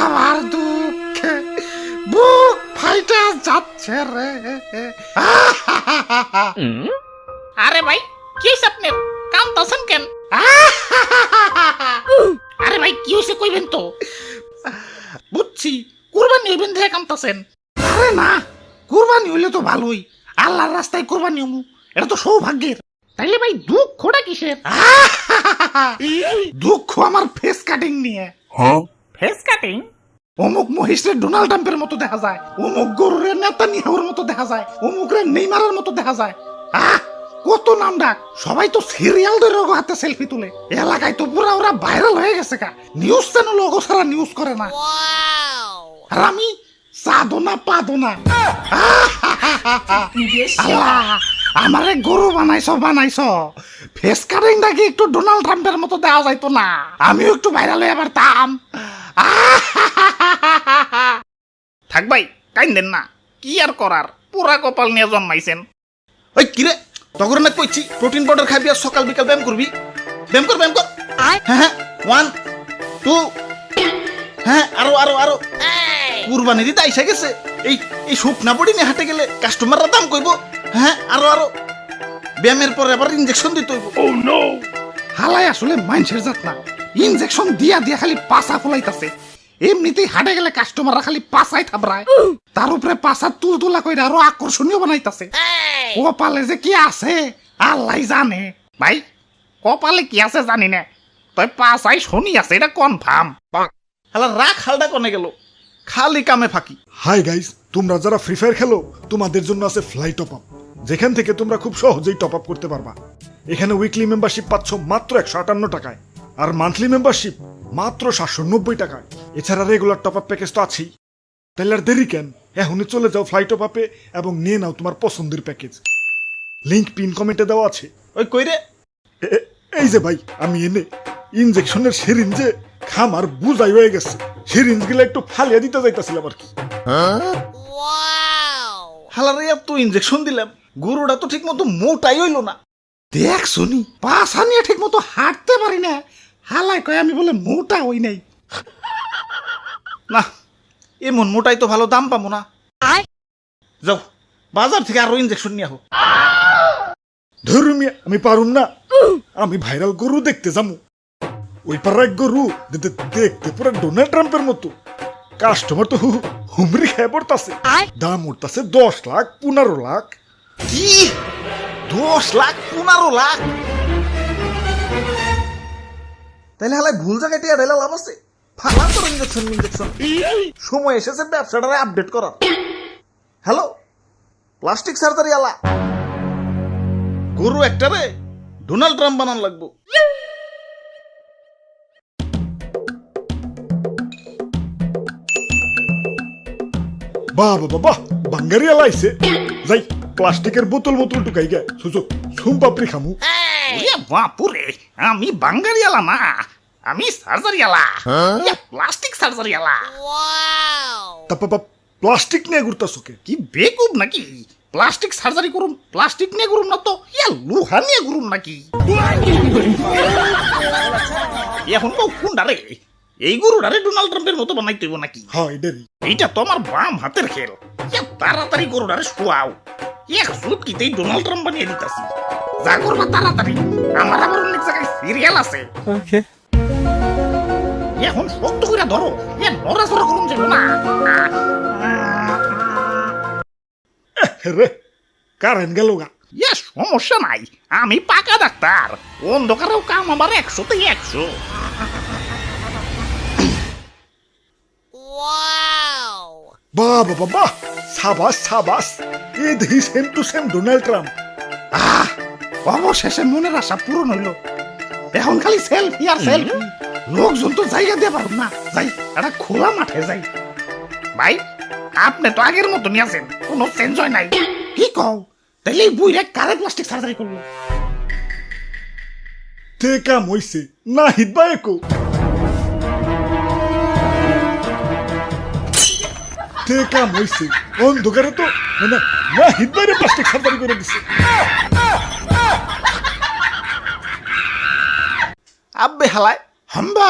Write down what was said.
আমার দুঃখে বুক ফাইটা যাচ্ছে রে। আরে ভাই কি হইছে আপনার কাঁদতাছেন কেন? আরে ভাই কি হইছে কইবেন তো। বুঝছি কুরবানি হইবেন দেখে কাঁদতাছেন। আরে না, কুরবানি হইলে তো ভালোই, আল্লাহর রাস্তায় কুরবানি হমু, এটা তো সৌভাগ্যের। তাইলে ভাই দুঃখটা কিসের? দুঃখ আমার ফেস কাটিং নিয়ে। Face cutting? অমুক মহিষরে ডোনাল্ড ট্রাম্পের মতো দেখা যায়, অমুক গরুরে নেতানিয়াহুর মতো দেখা যায়, অমুকরে নেইমারের মতো দেখা যায়। কত নাম ডাক, সবাই তো সিরিয়াল ধরে হাতে সেলফি তুলে। এলাকায় তো পুরা ওরা ভাইরাল হয়ে গেছে। কা নিউজ চ্যানেল ওগো সারা নিউজ করে না। আর আমি সাধো না পাদো না। আমারে গরু বানাইছ, ফেস কাটিংটা কি একটু ডোনাল্ড ট্রাম্পের মতো দেওয়া যাইতো না? আমিও একটু ভাইরাল হয়ে পারতাম। থাক ভাই কাইন্দেন না, কি আর করার, পুরা কপাল নিয়ে জন্মাইছেন। ওই কিরে তখন না কইছি প্রোটিন পাউডার খাবি আর সকাল বিকাল ব্যায়াম করবি। ব্যায়াম কর হ্যাঁ হ্যাঁ 1 2 হ্যাঁ আরো কুরবানি দিতে আইসা গেছে। এই শুকনা বডি নিয়ে হাঁটে গেলে কাস্টমাররা দাম কইব। হ্যাঁ আরো ব্যায়ামের পরে আবার ইনজেকশন দিতে হইব। ও নো, হালাই আসলে মানুষের জাত না, ইনজেকশন দিয়া খালি পাছা ফুলাইতাছে। এমনিতেই হাঁটে গেলে কাস্টমাররা খালি পাছাই থাবড়ায়, তার উপরে পাছা তুলতুলা কইরা আরো আকর্ষণীয় বানাইতাছে। কপালে যে কি আছে আল্লাহ জানে। ভাই কপালে কি আছে জানি না, তই পাছাই শনি আছে এটা কনফার্ম। হালা রাখ হালটা কনে গেল, খালি কামে ফাঁকি। হাই গাইস, তোমরা যারা ফ্রি ফায়ার খেলো তোমাদের জন্য আছে ফ্লাই টপ আপ, যেখান থেকে তোমরা খুব সহজেই টপ আপ করতে পারবা। এখানে উইকলি মেম্বারশিপ পাচ্ছ মাত্র 158 টাকায়, আর মান্থলি মেম্বারশিপ মাত্র 790 টাকায়। এছাড়া রেগুলার টপ আপ প্যাকেজ তো আছেই। তাহলে আর দেরি কেন, এখনই চলে যাও ফ্লাই টপ আপে এবং নিয়ে নাও তোমার পছন্দের প্যাকেজ। লিংক পিন কমেন্টে দেওয়া আছে। ওই কই রে? এই যে ভাই আমি এনে ইনজেকশনের সিরিঞ্জে খামার বুঝাই হয়ে গেছে, সিরিঞ্জ গুলো একটু ফালিয়ে দিতে যাইতাছিলাম আর কি। হালারে এত ইনজেকশন দিলাম, গরুটা তো ঠিক মতো মোটাই হইল না। দেখ শুনি পাছা নিয়ে ঠিক মতো হাঁটতে পারি না, হালাই কয় আমি বলে মোটা হই নাই। না এমন মোটাই তো ভালো দাম পাবো না। যাও বাজার থেকে আরো ইনজেকশন নিয়ে আহো। ধর্মিয়া আমি পারুম না, আমি ভাইরাল গরু দেখতে যাবো। ওই পাড়ার গরু দেখতে পুরো ডোনাল্ড ট্রাম্পের মতো। কাস্টমার তো হুমরি খেয়ে পড়তাছে, দাম উঠতাছে 10 লাখ 15 লাখ। কি 10 লাখ 15 লাখ? তাহলে হালাই ভুল জায়গায় টিয়া ঢাইলা লাভ আছে। ফালা তোর ইনজেকশন সময় এসেছে ব্যবসাটারে আপডেট করার। হ্যালো প্লাস্টিক সার্জারি আলা, গরু একটারে ডোনাল্ড ট্রাম্প বানান লাগবো। বাহ বাঙ্গারি আলাইছে। যাই প্লাস্টিকের বোতল টুকাই গে সুযোগ সুম পাপড়ি খামু। বাপুরে, আমি বাঙ্গারিয়ালা না, আমি সার্জারিয়ালা, প্লাস্টিক সার্জারিয়ালা। তাপা প্লাস্টিক নিয়ে ঘুরতাছো কে? কি বেকুব নাকি? প্লাস্টিক সার্জারি করুম, প্লাস্টিক নিয়ে করুম না তো লোহা নিয়ে করুম নাকি? এখন কোনটারে, এই গরুটারে ডোনাল্ড ট্রাম্পের মতো বানাইতে হইব নাকি? হ্যাঁ এটারই। এইটা তো আমার বাম হাতের খেল। তাড়াতাড়ি গরুটারে শোয়াও, এক চুটকিতেই ডোনাল্ড ট্রাম্প বানিয়ে দিতাছি। যা করবা তাড়াতাড়ি, আমার আবার অনেক জায়গায় সিরিয়াল আছে। এখন শক্ত করে ধরো, নড়াচড়া করুন যাবো না। রে কারেন্ট গেল গা। সমস্যা নাই, আমি পাকা ডাক্তার, অন্ধকারেও কাম আমার 100-তে 100। বাহ সাবাস এই দেখি same to same Donald Trump. অবশেষে মনের আশা পূরণ হইল। এখন খালি সেলফি আর সেলফি। লোকজন তো জায়গা দিয়ে পারব না, যাই একটা খোলা মাঠে যাই। ভাই আপনি তো আগের মতনই আছেন, কোনো চেঞ্জ হয় নাই। কি কও? তাইলে এই বুইরা কারে প্লাস্টিক সার্জারি করলো? তে কাম হইছে না হিতবা একো। তে কাম হইছে, অন্ধকারে তো মানে না হিতবারে প্লাস্টিক সার্জারি করে দিছে। আব্বে হালায় হাম্বা